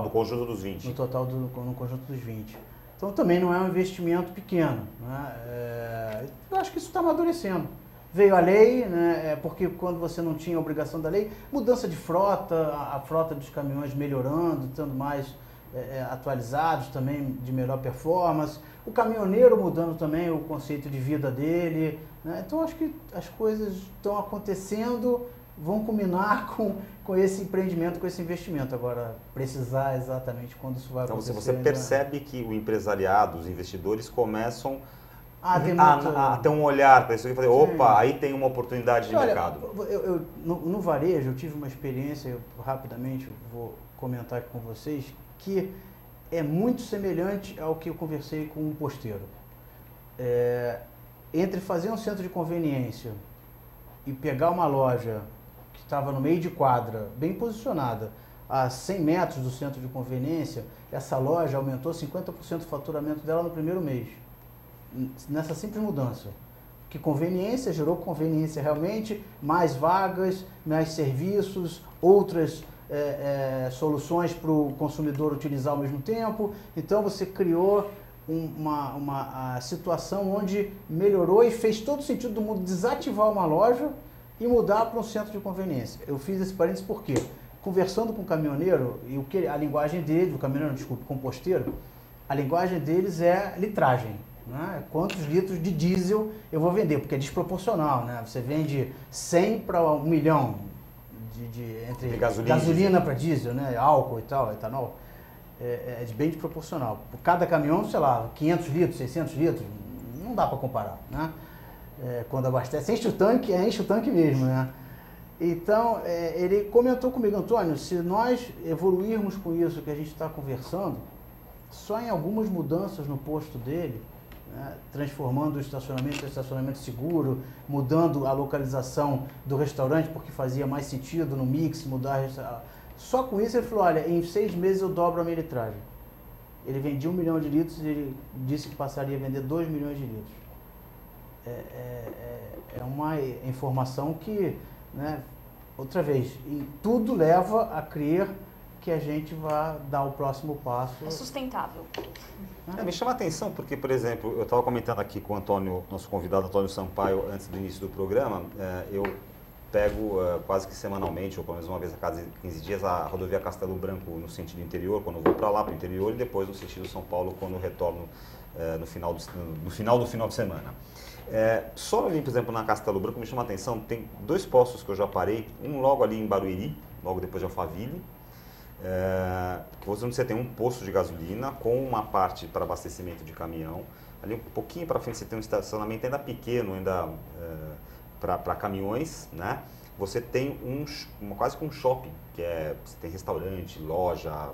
do conjunto dos 20. No conjunto dos 20. Então também não é um investimento pequeno, né? Eu acho que isso está amadurecendo. Veio a lei, né, porque quando você não tinha a obrigação da lei, mudança de frota, a frota dos caminhões melhorando, estando mais atualizados também, de melhor performance, o caminhoneiro mudando também o conceito de vida dele, né? Então acho que as coisas estão acontecendo, vão culminar com esse empreendimento, com esse investimento. Agora, precisar exatamente quando isso vai acontecer. Então você percebe que o empresariado, os investidores começam a ter um olhar para isso e fazer, opa, aí tem uma oportunidade de mercado. No varejo, eu tive uma experiência, rapidamente vou comentar aqui com vocês, que é muito semelhante ao que eu conversei com um posteiro. Entre fazer um centro de conveniência e pegar uma loja que estava no meio de quadra, bem posicionada, a 100 metros do centro de conveniência, essa loja aumentou 50% do faturamento dela no primeiro mês. Nessa simples mudança. Que conveniência, gerou conveniência realmente, mais vagas, mais serviços, outras soluções para o consumidor utilizar ao mesmo tempo. Então você criou uma situação onde melhorou e fez todo sentido do mundo desativar uma loja e mudar para um centro de conveniência. Eu fiz esse parênteses porque, conversando com o caminhoneiro, e a linguagem dele, com o posteiro, a linguagem deles é litragem. Né? Quantos litros de diesel eu vou vender, porque é desproporcional, né? Você vende 100 para 1 milhão entre gasolina para diesel, né? Álcool e tal, etanol, é bem desproporcional. Por cada caminhão, sei lá, 500 litros, 600 litros, não dá para comparar, né? Quando abastece, enche o tanque mesmo, né? Então, ele comentou comigo, Antônio, se nós evoluirmos com isso que a gente está conversando, só em algumas mudanças no posto dele, né, transformando o estacionamento em estacionamento seguro, mudando a localização do restaurante, porque fazia mais sentido no mix, mudar... Só com isso ele falou, olha, em 6 meses eu dobro a minha litragem. Ele vendia 1 milhão de litros e ele disse que passaria a vender 2 milhões de litros. É uma informação que, né, outra vez, tudo leva a crer que a gente vai dar o próximo passo. É sustentável. Me chama a atenção porque, por exemplo, eu estava comentando aqui com o Antônio, nosso convidado Antônio Sampaio, antes do início do programa, eu pego quase que semanalmente, ou pelo menos uma vez a cada 15 dias, a rodovia Castelo Branco no sentido interior, quando eu vou para lá, para o interior, e depois no sentido São Paulo, quando eu retorno no final do final de semana. Só ali, por exemplo, na Castelo Branco, me chama a atenção, tem 2 postos que eu já parei, um logo ali em Barueri, logo depois de Alphaville, você tem um posto de gasolina com uma parte para abastecimento de caminhão. Ali um pouquinho para frente você tem um estacionamento ainda pequeno, ainda para caminhões, né? Você tem quase que um shopping, você tem restaurante, loja,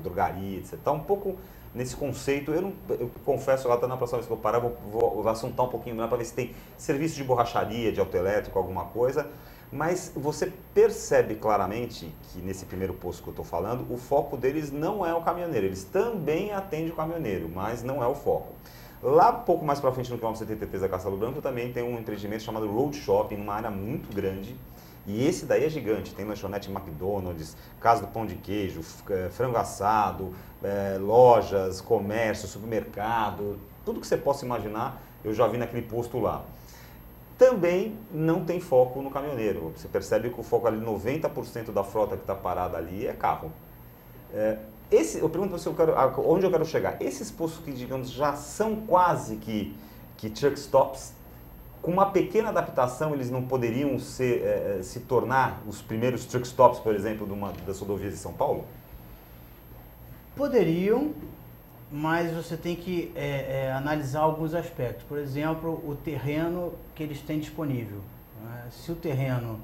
drogaria, etc. Está um pouco nesse conceito. Eu confesso, agora na próxima vez que eu parar, vou assuntar um pouquinho melhor para ver se tem serviço de borracharia, de autoelétrico, alguma coisa. Mas você percebe claramente que nesse primeiro posto que eu estou falando, o foco deles não é o caminhoneiro. Eles também atendem o caminhoneiro, mas não é o foco. Lá, pouco mais para frente, no quilômetro 73 da Castelo Branco, também tem um empreendimento chamado Road Shopping, numa área muito grande. E esse daí é gigante, tem lanchonete McDonald's, casa do pão de queijo, frango assado, lojas, comércio, supermercado, tudo que você possa imaginar, eu já vi naquele posto lá. Também não tem foco no caminhoneiro, você percebe que o foco ali, 90% da frota que está parada ali é carro. Eu pergunto para você, onde eu quero chegar? Esses postos que, digamos, já são quase que truck stops, com uma pequena adaptação, eles não poderiam se tornar os primeiros truck stops, por exemplo, das rodovias de São Paulo? Poderiam, mas você tem que analisar alguns aspectos. Por exemplo, o terreno que eles têm disponível. Né? Se o terreno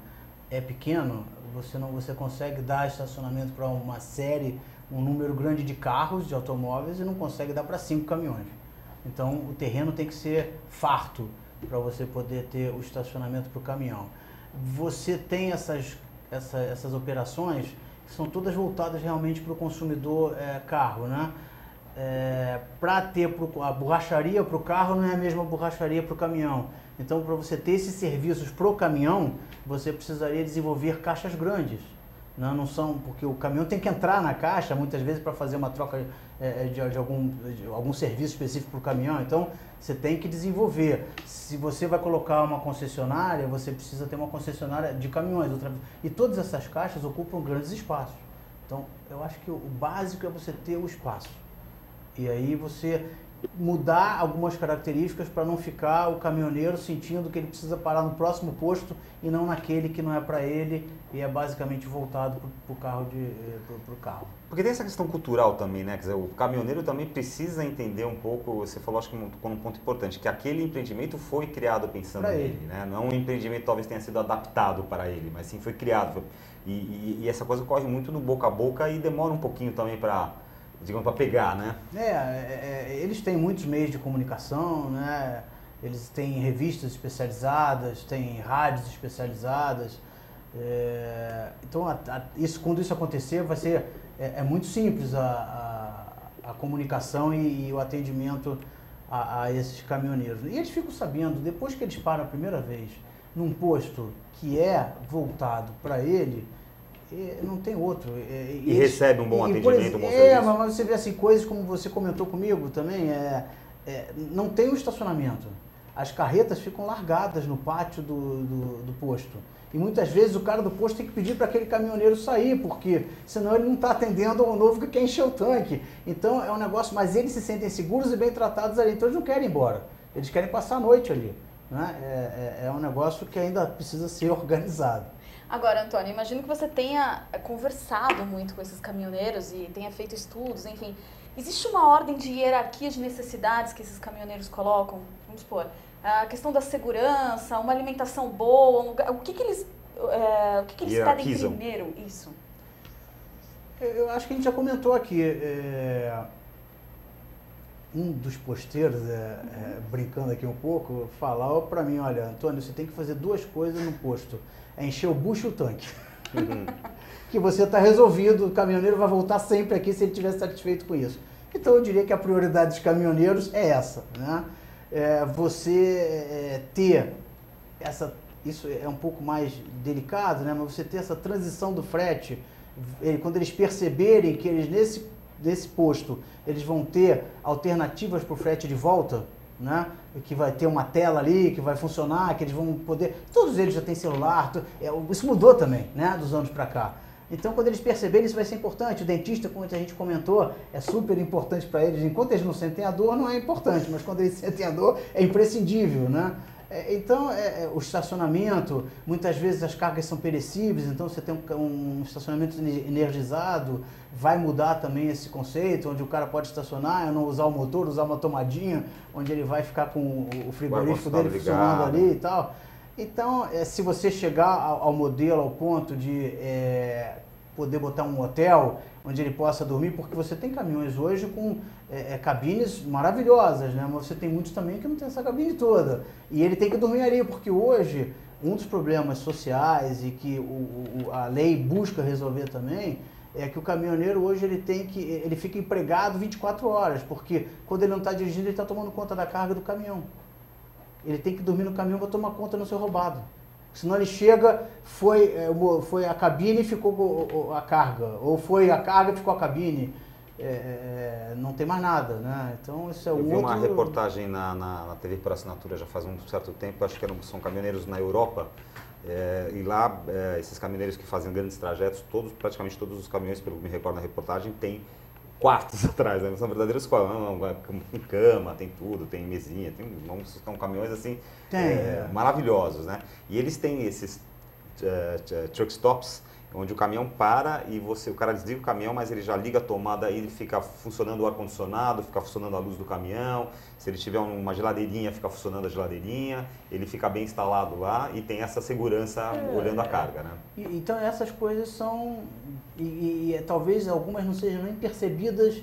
é pequeno, você consegue dar estacionamento para um número grande de carros, de automóveis, e não consegue dar para 5 caminhões. Então, o terreno tem que ser farto para você poder ter o estacionamento para o caminhão. Você tem essas operações que são todas voltadas realmente para o consumidor carro, né? Para ter a borracharia para o carro não é a mesma borracharia para o caminhão. Então, para você ter esses serviços para o caminhão, você precisaria desenvolver caixas grandes. Não são, porque o caminhão tem que entrar na caixa, muitas vezes, para fazer uma troca de algum serviço específico para o caminhão. Então, você tem que desenvolver. Se você vai colocar uma concessionária, você precisa ter uma concessionária de caminhões. E todas essas caixas ocupam grandes espaços. Então, eu acho que o básico é você ter o espaço. E aí você mudar algumas características para não ficar o caminhoneiro sentindo que ele precisa parar no próximo posto e não naquele que não é para ele e é basicamente voltado para o carro. Porque tem essa questão cultural também, né? Quer dizer, o caminhoneiro também precisa entender um pouco, você falou, acho que um ponto importante, que aquele empreendimento foi criado pensando nele, né? Não é um empreendimento talvez tenha sido adaptado para ele, mas sim foi criado. E essa coisa corre muito no boca a boca e demora um pouquinho também para pegar, né? Eles têm muitos meios de comunicação, né? Eles têm revistas especializadas, têm rádios especializadas. Então, quando isso acontecer, vai ser muito simples a comunicação e o atendimento a esses caminhoneiros. E eles ficam sabendo, depois que eles param a primeira vez num posto que é voltado para ele, não tem outro. E recebe um bom atendimento, um bom serviço. Mas você vê assim, coisas como você comentou comigo também, não tem um estacionamento. As carretas ficam largadas no pátio do posto. E muitas vezes o cara do posto tem que pedir para aquele caminhoneiro sair, porque senão ele não está atendendo ao novo que quer encher o tanque. Então é um negócio, mas eles se sentem seguros e bem tratados ali, então eles não querem ir embora. Eles querem passar a noite ali. Né? É um negócio que ainda precisa ser organizado. Agora, Antônio, imagino que você tenha conversado muito com esses caminhoneiros e tenha feito estudos, enfim. Existe uma ordem de hierarquia de necessidades que esses caminhoneiros colocam? Vamos supor, a questão da segurança, uma alimentação boa, o que eles pedem primeiro? Isso. Eu acho que a gente já comentou aqui. Um dos posteiros, brincando aqui um pouco, falava para mim, olha, Antônio, você tem que fazer 2 coisas no posto. É encher o bucho e o tanque. Que você está resolvido, o caminhoneiro vai voltar sempre aqui se ele estiver satisfeito com isso. Então eu diria que a prioridade dos caminhoneiros é essa, né? Você ter isso é um pouco mais delicado, né? Mas você ter essa transição do frete, quando eles perceberem que eles nesse posto eles vão ter alternativas para o frete de volta, né? Que vai ter uma tela ali, que vai funcionar, que eles vão poder... Todos eles já têm celular, isso mudou também, né? Dos anos para cá. Então, quando eles perceberem, isso vai ser importante. O dentista, como a gente comentou, é super importante para eles. Enquanto eles não sentem a dor, não é importante, mas quando eles sentem a dor, é imprescindível, né? Então, o estacionamento, muitas vezes as cargas são perecíveis, então você tem um estacionamento energizado, vai mudar também esse conceito, onde o cara pode estacionar, não usar o motor, usar uma tomadinha, onde ele vai ficar com o frigorífico dele funcionando ali e tal. Então, se você chegar ao modelo, ao ponto de poder botar um hotel onde ele possa dormir, porque você tem caminhões hoje com cabines maravilhosas, né? Mas você tem muitos também que não tem essa cabine toda. E ele tem que dormir ali, porque hoje um dos problemas sociais e que a lei busca resolver também é que o caminhoneiro hoje ele fica empregado 24 horas, porque quando ele não está dirigindo, ele está tomando conta da carga do caminhão. Ele tem que dormir no caminhão para tomar conta não ser roubado. Senão ele chega, foi a cabine e ficou a carga, ou foi a carga e ficou a cabine. Não tem mais nada, né? Então isso é Eu vi outro... uma reportagem na TV por assinatura já faz um certo tempo, acho que são caminhoneiros na Europa, e lá esses caminhoneiros que fazem grandes trajetos, praticamente todos os caminhões, pelo que me recordo na reportagem, tem quartos atrás, né? São verdadeiros com cama, tem tudo, tem mesinha, são caminhões assim maravilhosos, né? E eles têm esses truck stops, onde o caminhão para e o cara desliga o caminhão, mas ele já liga a tomada, ele fica funcionando o ar-condicionado, fica funcionando a luz do caminhão, se ele tiver uma geladeirinha, fica funcionando a geladeirinha, ele fica bem instalado lá e tem essa segurança olhando a carga, né? Então essas coisas são, talvez algumas não sejam nem percebidas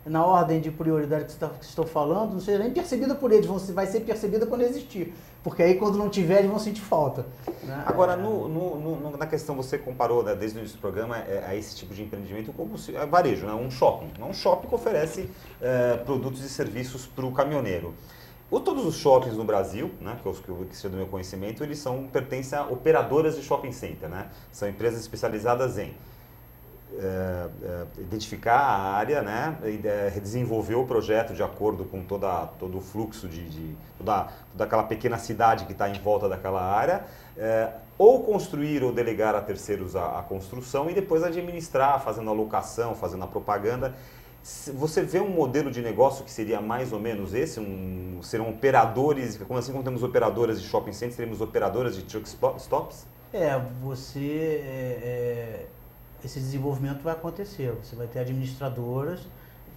na ordem de prioridade que estou falando, não seja nem percebida por eles, vai ser percebida quando existir. Porque aí quando não tiver, eles vão sentir falta. Né? Agora, na questão, você comparou, né, desde o início do programa a esse tipo de empreendimento como varejo, né, um shopping. Um shopping que oferece produtos e serviços para o caminhoneiro. Todos os shoppings no Brasil, né, que seja do meu conhecimento, eles pertencem a operadoras de shopping center. Né? São empresas especializadas em identificar a área, né, desenvolver o projeto de acordo com todo o fluxo toda aquela pequena cidade que está em volta daquela área, ou construir ou delegar a terceiros a construção e depois administrar, fazendo a locação, fazendo a propaganda. Você vê um modelo de negócio que seria mais ou menos esse? Serão operadores, assim como temos operadoras de shopping centers, teremos operadoras de truck stops? Esse desenvolvimento vai acontecer. Você vai ter administradoras,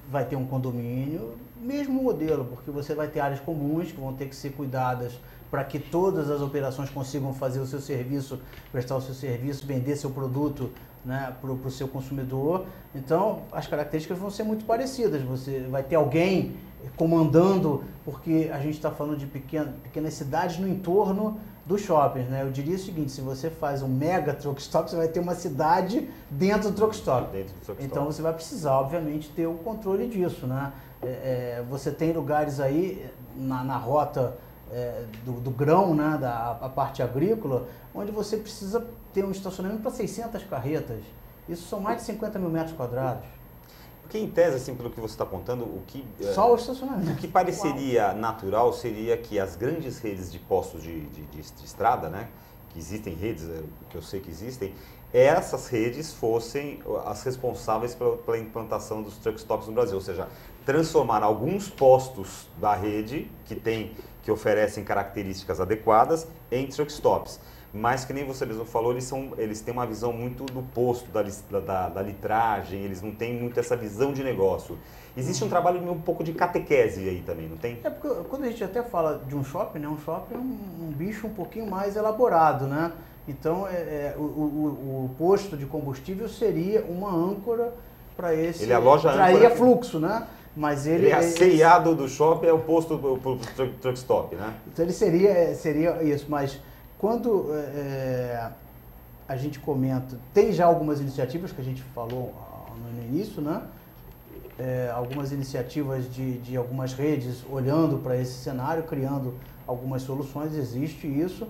vai ter um condomínio, mesmo modelo, porque você vai ter áreas comuns que vão ter que ser cuidadas para que todas as operações consigam fazer o seu serviço, prestar o seu serviço, vender seu produto, né, para o seu consumidor. Então, as características vão ser muito parecidas. Você vai ter alguém comandando, porque a gente está falando de pequenas cidades no entorno dos shoppings, né? Eu diria o seguinte, se você faz um mega truck stop, você vai ter uma cidade dentro do truck stop. Então você vai precisar, obviamente, ter o controle disso, né? Você tem lugares aí na rota do grão, né? A parte agrícola, onde você precisa ter um estacionamento para 600 carretas. Isso são mais de 50 mil metros quadrados. Porque em tese, assim, pelo que você está apontando, só o estacionamento. O que pareceria natural seria que as grandes redes de postos de estrada, né, que existem redes, que eu sei que existem, essas redes fossem as responsáveis pela implantação dos truck stops no Brasil, ou seja, transformar alguns postos da rede que oferecem características adequadas em truck stops. Mas, que nem você mesmo falou, eles têm uma visão muito do posto, da litragem, eles não têm muito essa visão de negócio. Existe um trabalho um pouco de catequese aí também, não tem? Porque quando a gente até fala de um shopping, né, um shopping é um bicho um pouquinho mais elaborado, né? Então, o posto de combustível seria uma âncora para esse... Ele aloja traria fluxo, né? Mas ele a CIA do shopping é o posto pro truck stop, né? Então, ele seria isso, mas... Quando a gente comenta, tem já algumas iniciativas que a gente falou no início, né? Algumas iniciativas de algumas redes olhando para esse cenário, criando algumas soluções, existe isso.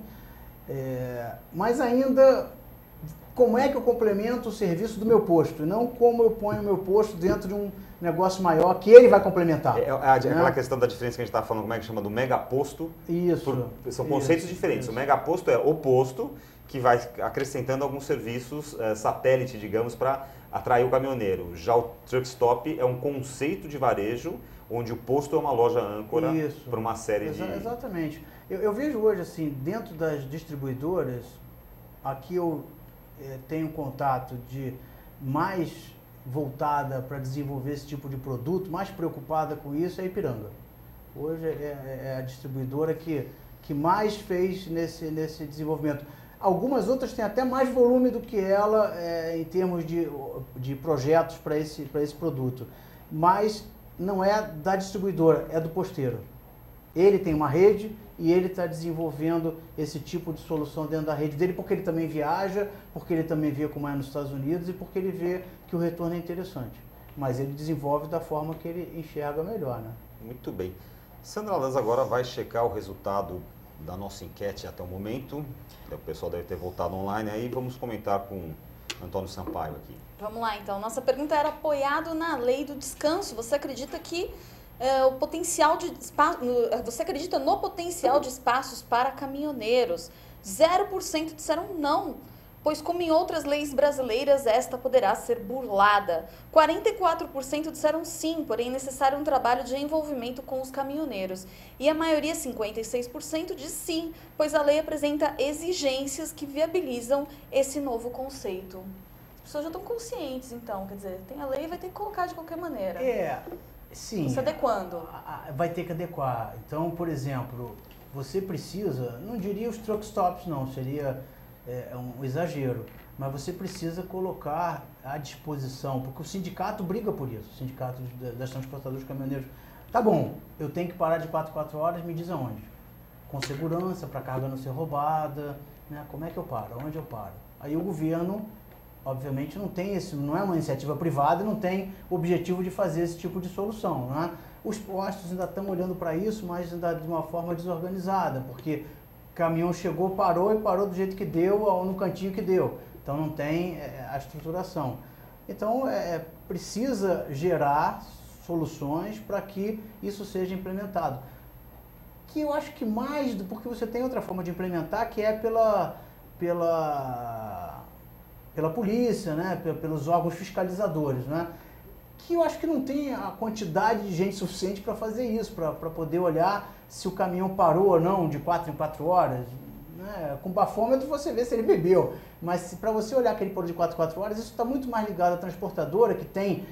Mas ainda, como é que eu complemento o serviço do meu posto? E não como eu ponho o meu posto dentro de um negócio maior que ele vai complementar. Aquela questão da diferença que a gente estava falando, como é que chama, do megaposto. Isso. São conceitos diferentes. Isso. O megaposto é o posto que vai acrescentando alguns serviços satélite, digamos, para atrair o caminhoneiro. Já o truck stop é um conceito de varejo, onde o posto é uma loja âncora para uma série de... Exatamente. Eu vejo hoje, assim, dentro das distribuidoras, aqui eu tenho contato de mais voltada para desenvolver esse tipo de produto, mais preocupada com isso, é a Ipiranga. Hoje é a distribuidora que que mais fez nesse desenvolvimento. Algumas outras têm até mais volume do que ela em termos de projetos para esse produto. Mas não é da distribuidora, é do posteiro. Ele tem uma rede e ele está desenvolvendo esse tipo de solução dentro da rede dele porque ele também viaja, porque ele também vê como é nos Estados Unidos e porque ele vê que o retorno é interessante. Mas ele desenvolve da forma que ele enxerga melhor, né? Muito bem. Sandra Lanza agora vai checar o resultado da nossa enquete até o momento. O pessoal deve ter voltado online aí. Vamos comentar com Antônio Sampaio aqui. Vamos lá, então. Nossa pergunta era apoiado na lei do descanso. Você acredita que o potencial de espaço, você acredita no potencial de espaços para caminhoneiros? 0% disseram não, pois como em outras leis brasileiras, esta poderá ser burlada. 44% disseram sim, porém é necessário um trabalho de envolvimento com os caminhoneiros. E a maioria, 56%, diz sim, pois a lei apresenta exigências que viabilizam esse novo conceito. As pessoas já estão conscientes, então, quer dizer, tem a lei e vai ter que colocar de qualquer maneira. Sim. Se adequando. Vai ter que adequar. Então, por exemplo, você precisa, não diria os truck stops não, seria um exagero, mas você precisa colocar à disposição, porque o sindicato briga por isso, o sindicato das transportadoras caminhoneiros. Tá bom, eu tenho que parar de 4 horas, me diz aonde? Com segurança, para a carga não ser roubada, né? Como é que eu paro? Onde eu paro? Aí o governo, obviamente, não é uma iniciativa privada, não tem objetivo de fazer esse tipo de solução, né? Os postos ainda estão olhando para isso, mas ainda de uma forma desorganizada, porque o caminhão chegou, parou e parou do jeito que deu, ou no cantinho que deu. Então não tem a estruturação. Então precisa gerar soluções para que isso seja implementado. Que eu acho que porque você tem outra forma de implementar, que é pela polícia, né? Pelos órgãos fiscalizadores, né? Que eu acho que não tem a quantidade de gente suficiente para fazer isso, para poder olhar se o caminhão parou ou não de 4 em 4 horas. Né? Com bafômetro você vê se ele bebeu, mas para você olhar que ele parou de 4 em 4 horas, isso está muito mais ligado à transportadora, que tem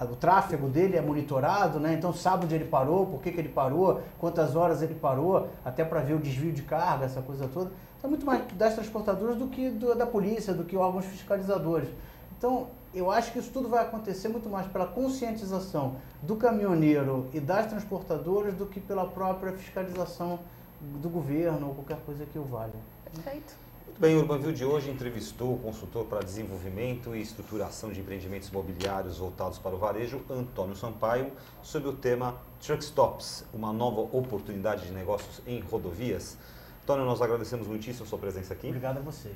o tráfego dele é monitorado, né? Então sabe onde ele parou, por que ele parou, quantas horas ele parou, até para ver o desvio de carga, essa coisa toda. Então é muito mais das transportadoras do que da polícia, do que órgãos fiscalizadores. Então eu acho que isso tudo vai acontecer muito mais pela conscientização do caminhoneiro e das transportadoras do que pela própria fiscalização do governo ou qualquer coisa que o valha. Perfeito. Muito bem, o UrbanView de hoje entrevistou o consultor para desenvolvimento e estruturação de empreendimentos imobiliários voltados para o varejo, Antônio Sampaio, sobre o tema Truck Stops, uma nova oportunidade de negócios em rodovias. Antônio, nós agradecemos muitíssimo a sua presença aqui. Obrigado a vocês.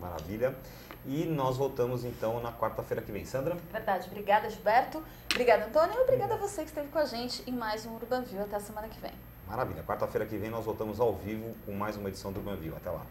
Maravilha. E nós voltamos então na quarta-feira que vem. Sandra? Verdade. Obrigada, Gilberto. Obrigada, Antônio. E obrigada a você que esteve com a gente em mais um UrbanView. Até a semana que vem. Maravilha. Quarta-feira que vem nós voltamos ao vivo com mais uma edição do UrbanView. Até lá.